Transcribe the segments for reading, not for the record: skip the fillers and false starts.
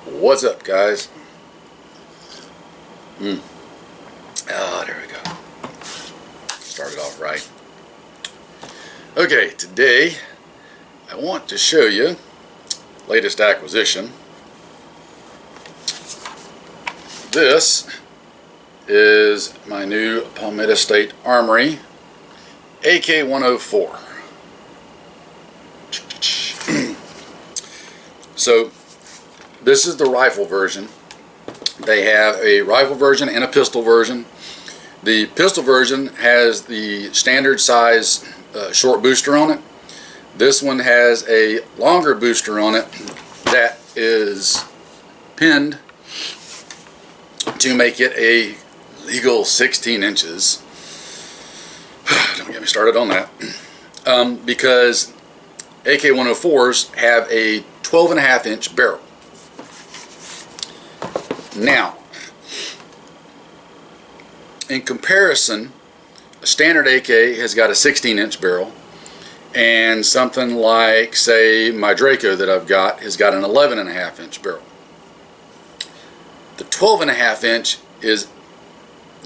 What's up, guys? Oh, there we go. Started off right. Okay, today I want to show you latest acquisition. This is my new Palmetto State Armory AK-104. So this is the rifle version. They have a rifle version and a pistol version. The pistol version has the standard size short booster on it. This one has a longer booster on it that is pinned to make it a legal 16 inches. Don't get me started on that. Because AK-104s have a 12.5-inch barrel. Now, in comparison, a standard AK has got a 16-inch barrel, and something like, say, my Draco that I've got has got an 11.5-inch barrel. The 12.5-inch is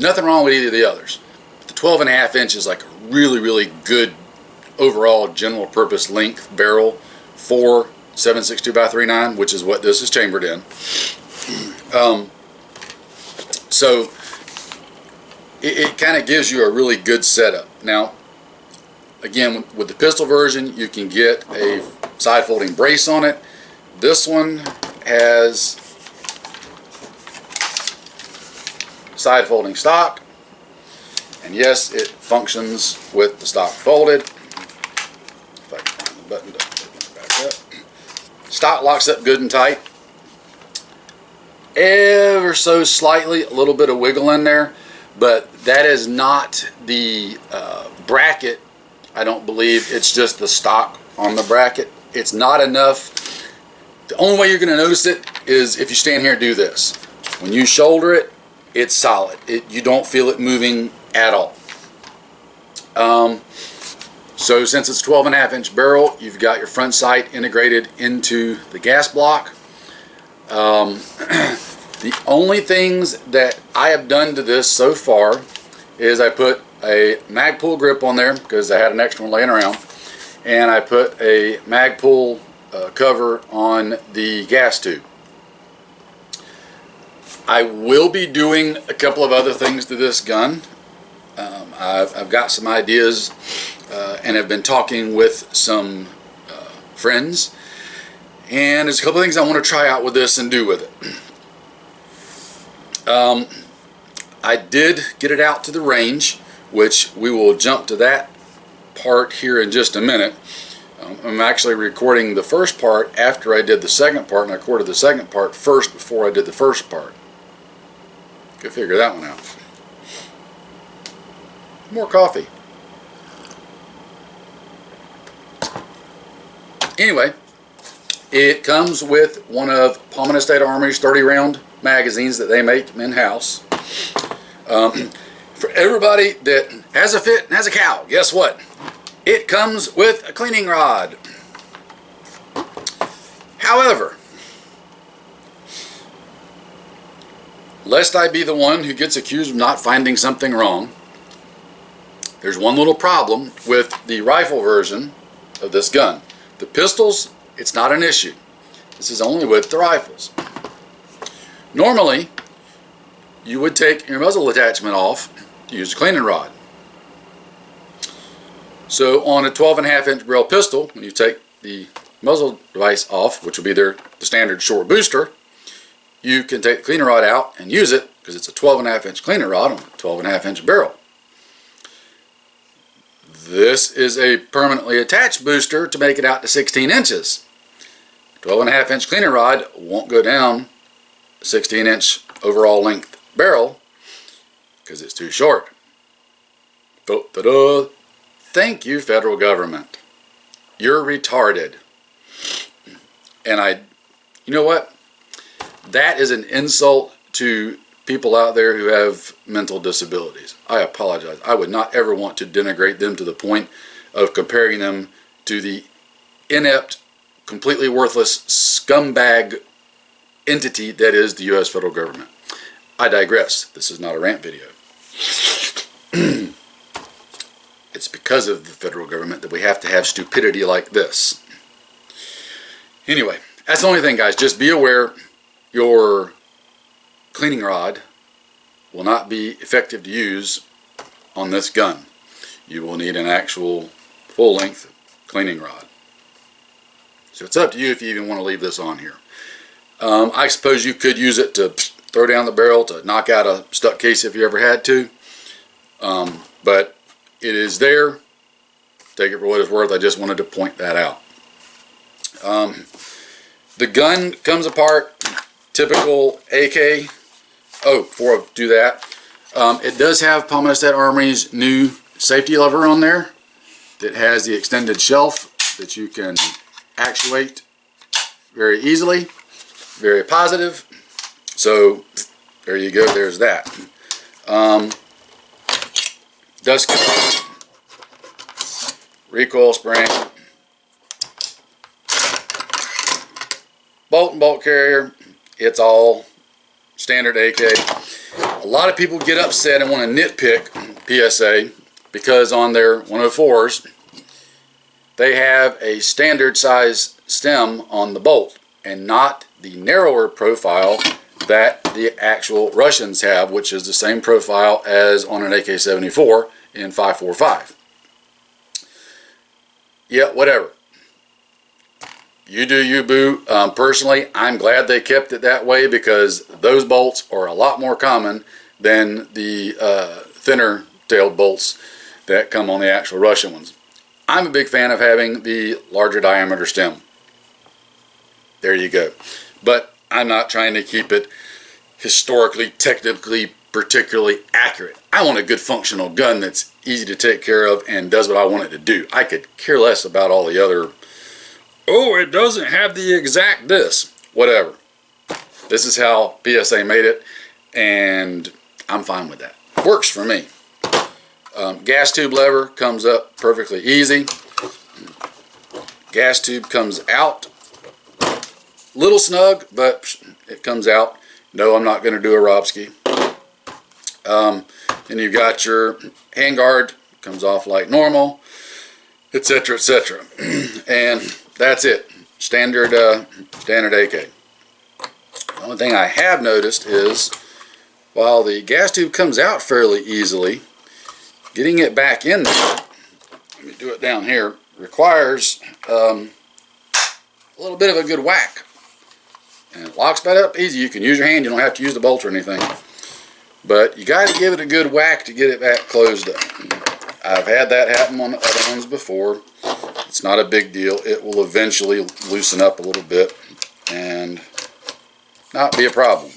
nothing wrong with either of the others. The 12.5-inch is like a really, really good overall general purpose length barrel for 7.62x39, which is what this is chambered in. So it kind of gives you a really good setup. Now, again, with the pistol version, you can get a side folding brace on it. This one has side folding stock, and yes, it functions with the stock folded. If I can find the button to open it back up. Stock locks up good and tight. Ever so slightly, a little bit of wiggle in there, but that is not the bracket. I don't believe it's just the stock on the bracket. It's not enough. The only way you're going to notice it is if you stand here and do this. When you shoulder it, it's solid. You don't feel it moving at all. So since it's 12.5-inch barrel, you've got your front sight integrated into the gas block. The only things that I have done to this so far is I put a Magpul grip on there because I had an extra one laying around, and I put a Magpul cover on the gas tube. I will be doing a couple of other things to this gun. I've got some ideas and have been talking with some friends, and there's a couple of things I want to try out with this and do with it. I did get it out to the range, which we will jump to that part here in just a minute. I'm actually recording the first part after I did the second part, and I recorded the second part first before I did the first part. Could figure that one out. More coffee. Anyway, it comes with one of Palmetto State Armory's 30-round magazines that they make in-house. For everybody that has a fit and has a cow, guess what? It comes with a cleaning rod. However, lest I be the one who gets accused of not finding something wrong, there's one little problem with the rifle version of this gun. The pistols, it's not an issue. This is only with the rifles. Normally, you would take your muzzle attachment off to use a cleaning rod. So on a 12.5-inch barrel pistol, when you take the muzzle device off, which will be the standard short booster, you can take the cleaning rod out and use it because it's a 12.5-inch cleaning rod on a 12.5-inch barrel. This is a permanently attached booster to make it out to 16 inches. 12.5-inch cleaning rod won't go down a 16-inch overall length barrel because it's too short. Da-da-da. Thank you, federal government. You're retarded. And you know what? That is an insult to people out there who have mental disabilities. I apologize. I would not ever want to denigrate them to the point of comparing them to the inept, completely worthless scumbag entity that is the U.S. federal government. I digress. This is not a rant video. It's because of the federal government that we have to have stupidity like this. Anyway, that's the only thing, guys. Just be aware your cleaning rod will not be effective to use on this gun. You will need an actual full-length cleaning rod. So it's up to you if you even want to leave this on here. I suppose you could use it to throw down the barrel to knock out a stuck case if you ever had to. But it is there. Take it for what it's worth. I just wanted to point that out. The gun comes apart, typical AK. Oh, before I do that, it does have Palmetto State Armory's new safety lever on there that has the extended shelf that you can actuate very easily. Very positive. So there you go, there's that. Dust cover, recoil spring, bolt and bolt carrier. It's all standard AK. A lot of people get upset and want to nitpick PSA because on their 104s they have a standard size stem on the bolt and not the narrower profile that the actual Russians have, which is the same profile as on an AK-74 in 5.45. Yeah, whatever. You do you, boo. Personally, I'm glad they kept it that way because those bolts are a lot more common than the thinner tailed bolts that come on the actual Russian ones. I'm a big fan of having the larger diameter stem. There you go. But I'm not trying to keep it historically, technically, particularly accurate. I want a good functional gun that's easy to take care of and does what I want it to do. I could care less about all the other, oh, it doesn't have the exact this. Whatever. This is how PSA made it, and I'm fine with that. Works for me. Gas tube lever comes up perfectly easy. Gas tube comes out. Little snug, but it comes out. No, I'm not going to do a Robski. And you've got your handguard, comes off like normal, etc., etc. And that's it. Standard AK. The only thing I have noticed is, while the gas tube comes out fairly easily, getting it back in there, let me do it down here, requires a little bit of a good whack. And it locks back up easy. You can use your hand. You don't have to use the bolt or anything. But you got to give it a good whack to get it back closed up. I've had that happen on the other ones before. It's not a big deal. It will eventually loosen up a little bit and not be a problem.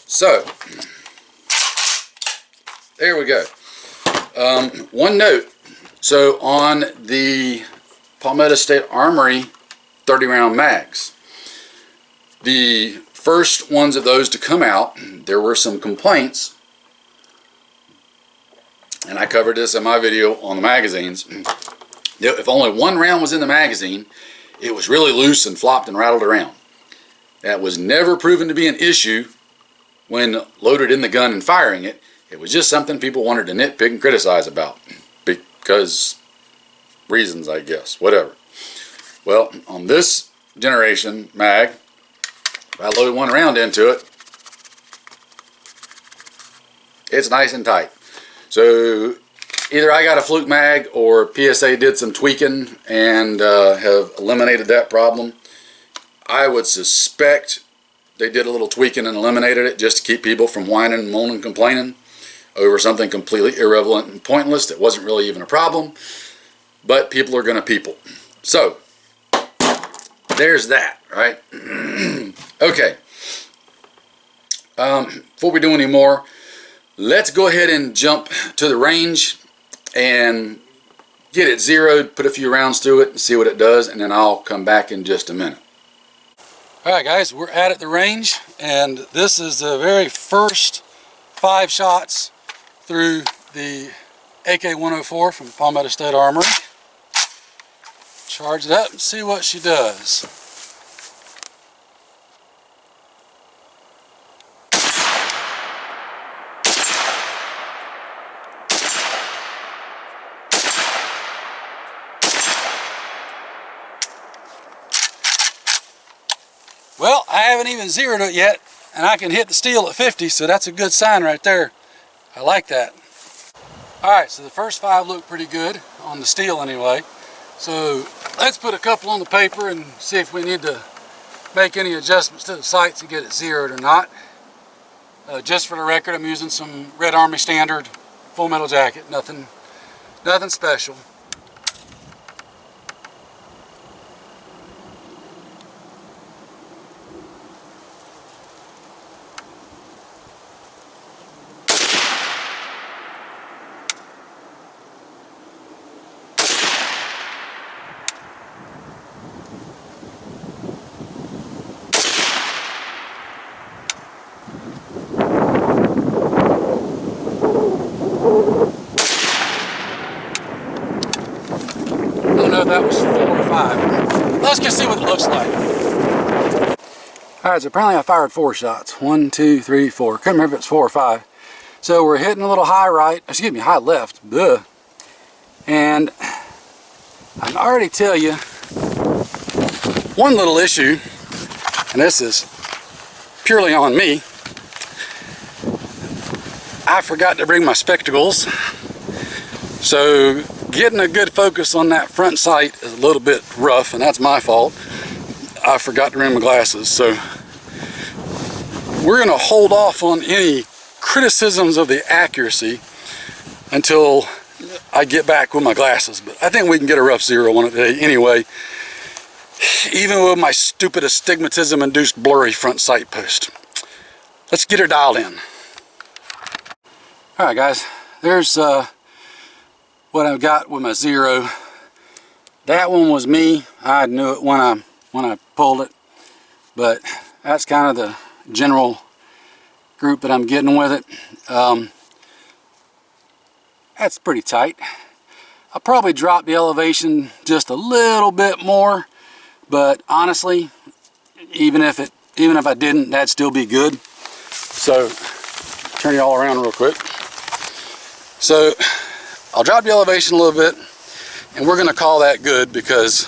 So, there we go. One note. So on the Palmetto State Armory 30-round mags, the first ones of those to come out, there were some complaints, and I covered this in my video on the magazines. If only one round was in the magazine, it was really loose and flopped and rattled around. That was never proven to be an issue when loaded in the gun and firing it. It was just something people wanted to nitpick and criticize about because reasons, I guess, whatever. Well, on this generation mag, if I load one round into it, it's nice and tight. So either I got a fluke mag or PSA did some tweaking and have eliminated that problem. I would suspect they did a little tweaking and eliminated it just to keep people from whining and moaning and complaining over something completely irrelevant and pointless that wasn't really even a problem. But people are going to people. So, there's that, right? Okay. Before we do any more, let's go ahead and jump to the range and get it zeroed, put a few rounds through it, and see what it does, and then I'll come back in just a minute. Alright guys, we're at the range, and this is the very first 5 shots through the AK-104 from Palmetto State Armory. Charge it up and see what she does. Well, I haven't even zeroed it yet, and I can hit the steel at 50, so that's a good sign right there. I like that. Alright, so the first 5 look pretty good, on the steel anyway. So let's put a couple on the paper and see if we need to make any adjustments to the sights to get it zeroed or not. Just for the record, I'm using some Red Army standard full metal jacket, nothing special. That was 4 or 5. Let's just see what it looks like. Alright, so apparently I fired 4 shots. 1, 2, 3, 4. Couldn't remember if it's 4 or 5. So we're hitting a little high right, excuse me, high left. Duh. And I can already tell you one little issue, and this is purely on me. I forgot to bring my spectacles. So getting a good focus on that front sight is a little bit rough, and that's my fault. I forgot to bring my glasses, so we're going to hold off on any criticisms of the accuracy until I get back with my glasses. But I think we can get a rough zero on it today anyway, even with my stupid astigmatism-induced blurry front sight post. Let's get her dialed in. Alright guys, there's what I've got with my zero. That one was me. I knew it when I pulled it, but that's kind of the general group that I'm getting with it. That's pretty tight. I'll probably drop the elevation just a little bit more, but honestly, even if I didn't, that'd still be good. So turn you all around real quick. So I'll drop the elevation a little bit, and we're going to call that good, because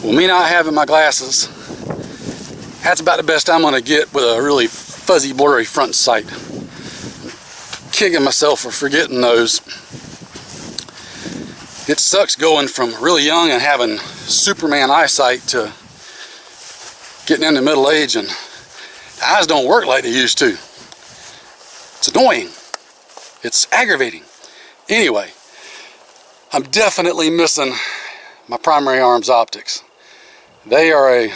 with me not having my glasses, that's about the best I'm going to get with a really fuzzy, blurry front sight. Kicking myself for forgetting those. It sucks going from really young and having Superman eyesight to getting into middle age and the eyes don't work like they used to. It's annoying. It's aggravating. Anyway, I'm definitely missing my primary arms optics. They are a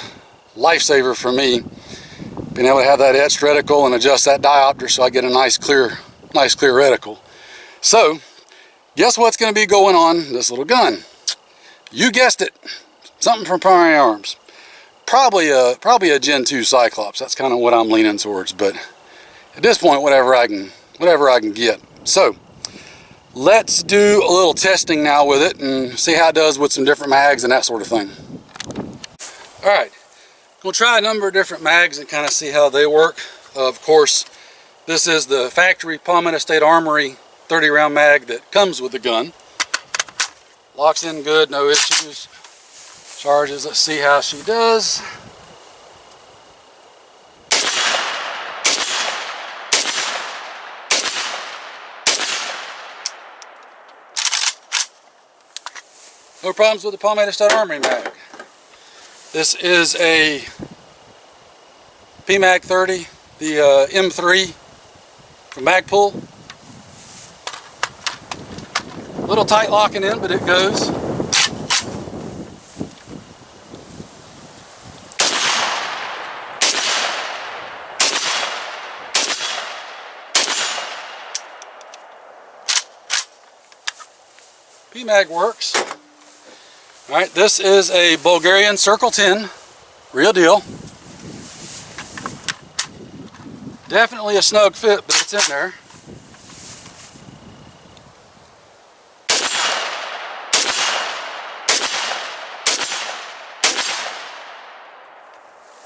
lifesaver for me, being able to have that etched reticle and adjust that diopter so I get a nice clear reticle. So, guess what's going to be going on this little gun? You guessed it, something from primary arms. Probably a Gen 2 Cyclops. That's kind of what I'm leaning towards, but at this point, whatever I can get. So, let's do a little testing now with it and see how it does with some different mags and that sort of thing. Alright, we'll try a number of different mags and kind of see how they work. Of course, this is the factory Palmetto State Armory 30 round mag that comes with the gun. Locks in good, no issues. Charges, let's see how she does. No problems with the Palmetto State Armory mag. This is a PMag 30, the M3 from Magpul. A little tight locking in, but it goes. PMag works. Alright, this is a Bulgarian Circle 10, real deal. Definitely a snug fit, but it's in there.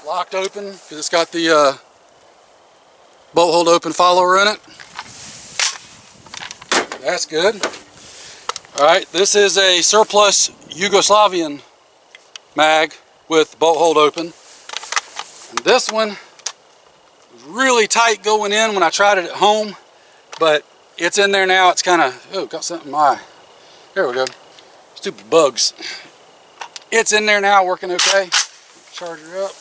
locked open because it's got the bolt hold open follower in it. That's good. Alright, this is a surplus Yugoslavian mag with bolt hold open. And this one was really tight going in when I tried it at home, but it's in there now. It's kind of, oh, got something in my eye. There we go. Stupid bugs. It's in there now, working okay. Charge her up.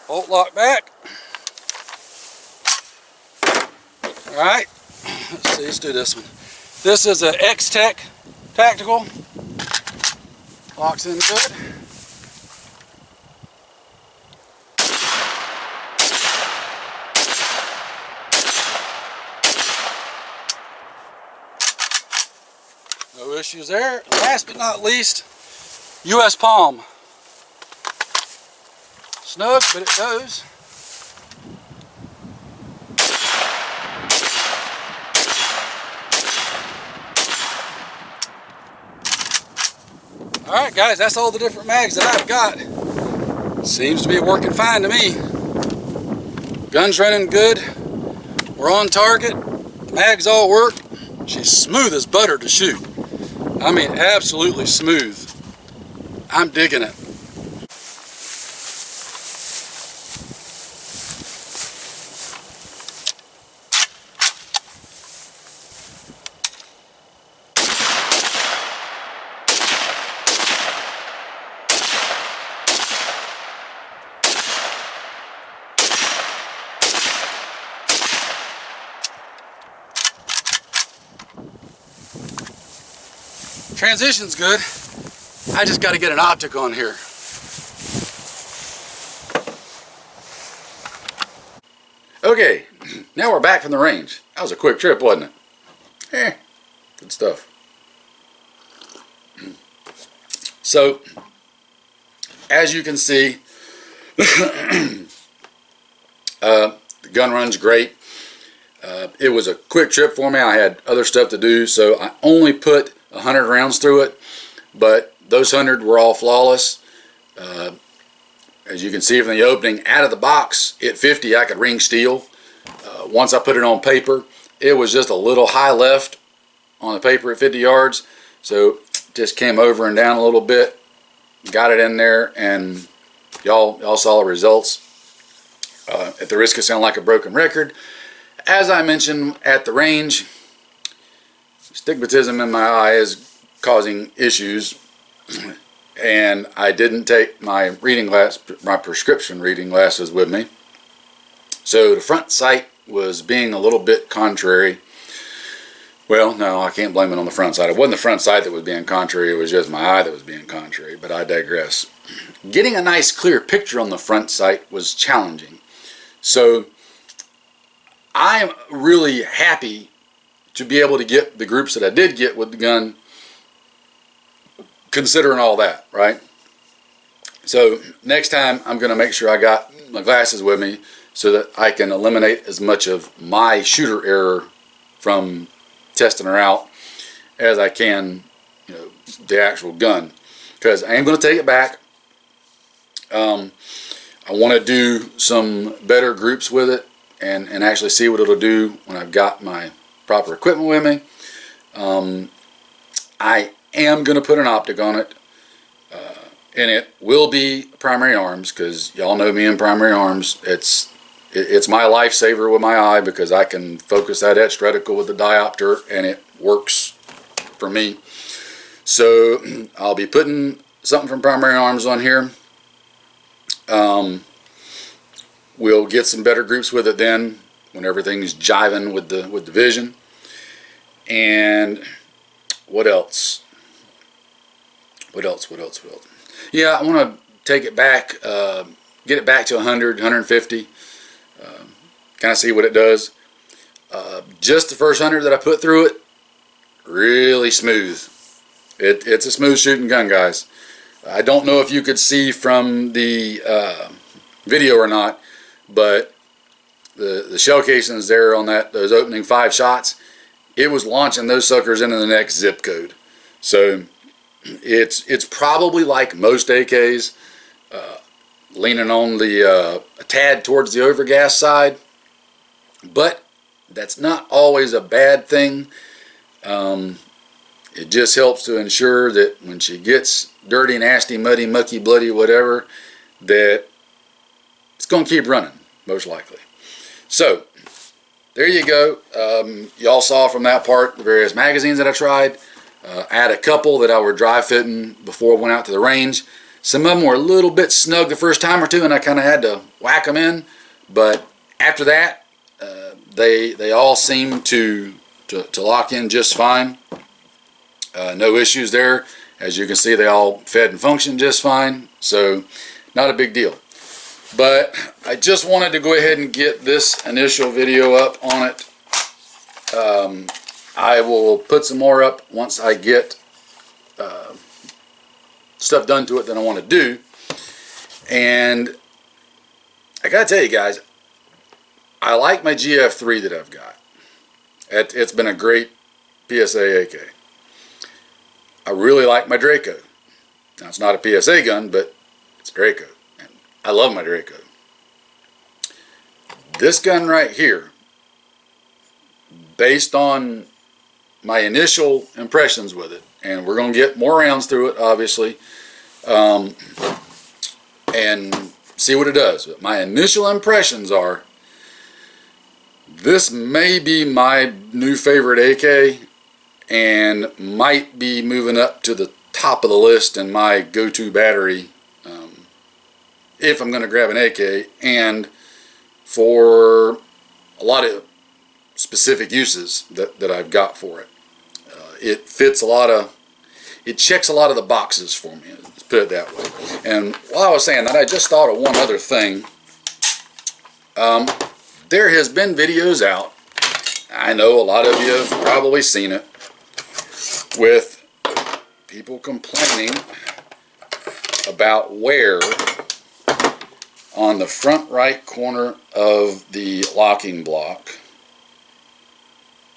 Bolt lock back. Alright, let's see, let's do this one. This is a X-Tech Tactical. Locks in good. No issues there. Last but not least, US Palm. Snug, but it goes. Alright guys, that's all the different mags that I've got. Seems to be working fine to me. Gun's running good. We're on target. Mags all work. She's smooth as butter to shoot. I mean, absolutely smooth. I'm digging it. Transition's good. I just got to get an optic on here. Okay, now we're back from the range. That was a quick trip, wasn't it? Good stuff. So, as you can see, the gun runs great. It was a quick trip for me. I had other stuff to do, so I only put 100 rounds through it, but those 100 were all flawless. As you can see from the opening, out of the box at 50 I could ring steel. Once I put it on paper, it was just a little high left on the paper at 50 yards, so just came over and down a little bit, got it in there, and y'all saw the results. At the risk of sounding like a broken record, as I mentioned at the range, stigmatism in my eye is causing issues, and I didn't take my reading glass, my prescription reading glasses with me. So the front sight was being a little bit contrary. Well, no, I can't blame it on the front sight. It wasn't the front sight that was being contrary, it was just my eye that was being contrary, but I digress. Getting a nice clear picture on the front sight was challenging. So I'm really happy to be able to get the groups that I did get with the gun, considering all that, right? So next time I'm going to make sure I got my glasses with me so that I can eliminate as much of my shooter error from testing her out as I can, you know, the actual gun. Because I am going to take it back. I want to do some better groups with it and actually see what it'll do when I've got my proper equipment with me. I am going to put an optic on it, and it will be primary arms, because y'all know me in primary arms. It's my lifesaver with my eye, because I can focus that etched reticle with the diopter and it works for me. So I'll be putting something from primary arms on here. We'll get some better groups with it then, when everything's jiving with the vision. And what else? What else? Yeah, I want to take it back, get it back to 100, 150, kind of see what it does. Just the first 100 that I put through it, really smooth. It's a smooth shooting gun, guys. I don't know if you could see from the video or not, but the shell casings there on those opening 5 shots, it was launching those suckers into the next zip code. So it's probably like most AKs, leaning on the a tad towards the overgas side, but that's not always a bad thing. It just helps to ensure that when she gets dirty, nasty, muddy, mucky, bloody, whatever, that it's going to keep running, most likely. So there you go. Y'all saw from that part the various magazines that I tried. I had a couple that I were dry fitting before I went out to the range. Some of them were a little bit snug the first time or two, and I kind of had to whack them in. But after that, they all seem to lock in just fine. No issues there. As you can see, they all fed and functioned just fine. So not a big deal. But I just wanted to go ahead and get this initial video up on it. I will put some more up once I get stuff done to it that I want to do. And I gotta tell you guys, I like my GF3 that I've got. It's been a great PSA AK. I really like my Draco. Now, it's not a PSA gun, but it's Draco. And I love my Draco. This gun right here, based on my initial impressions with it, and we're going to get more rounds through it, obviously, and see what it does. But my initial impressions are, this may be my new favorite AK, and might be moving up to the top of the list in my go-to battery if I'm going to grab an AK, and for a lot of specific uses that I've got for it. It fits a lot of, it checks a lot of the boxes for me, let's put it that way. And while I was saying that, I just thought of one other thing. There has been videos out, I know a lot of you have probably seen it, with people complaining about wear on the front right corner of the locking block,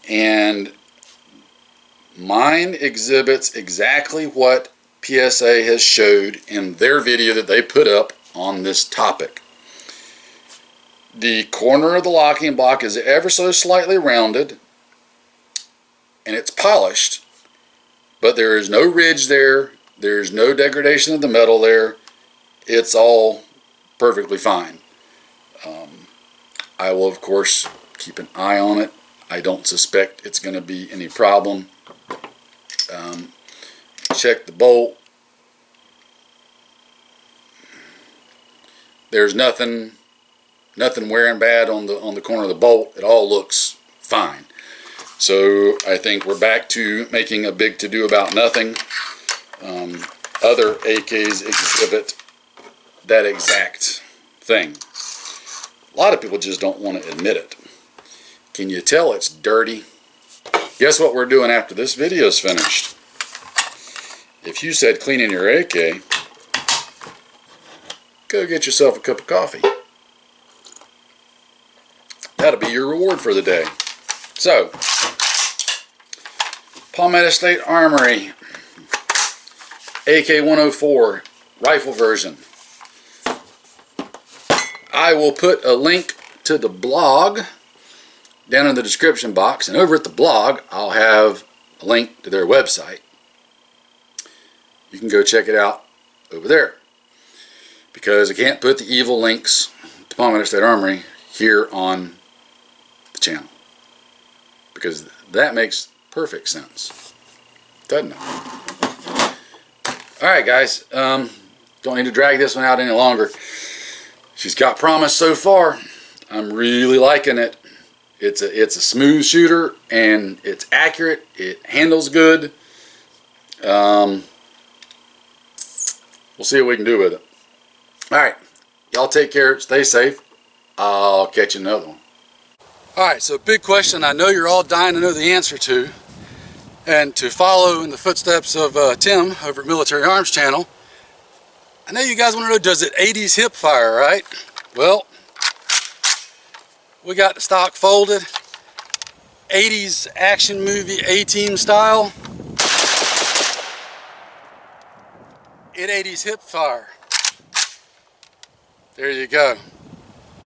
and mine exhibits exactly what PSA has showed in their video that they put up on this topic. The corner of the locking block is ever so slightly rounded, and it's polished, but there is no ridge there, there's no degradation of the metal there, it's all perfectly fine. I will of course keep an eye on it. I don't suspect it's going to be any problem. Check the bolt. There's nothing wearing bad on the corner of the bolt. It all looks fine. So I think we're back to making a big to-do about nothing. Other AKs exhibit that exact thing. A lot of people just don't want to admit it. Can you tell it's dirty? Guess what we're doing after this video is finished? If you said cleaning your AK, go get yourself a cup of coffee. That'll be your reward for the day. So, Palmetto State Armory AK-104 rifle version. I will put a link to the blog down in the description box, and over at the blog I'll have a link to their website. You can go check it out over there, because I can't put the evil links to Palmetto State Armory here on the channel, because that makes perfect sense, doesn't it? Alright guys, don't need to drag this one out any longer. She's got promise so far. I'm really liking it. It's a smooth shooter, and it's accurate. It handles good. We'll see what we can do with it. Alright, y'all take care, stay safe. I'll catch you in another one. Alright, so big question I know you're all dying to know the answer to, and to follow in the footsteps of Tim over at Military Arms Channel. I know you guys want to know, does it 80s hip fire, right? Well, we got the stock folded. 80s action movie A-Team style. In 80s hip fire. There you go.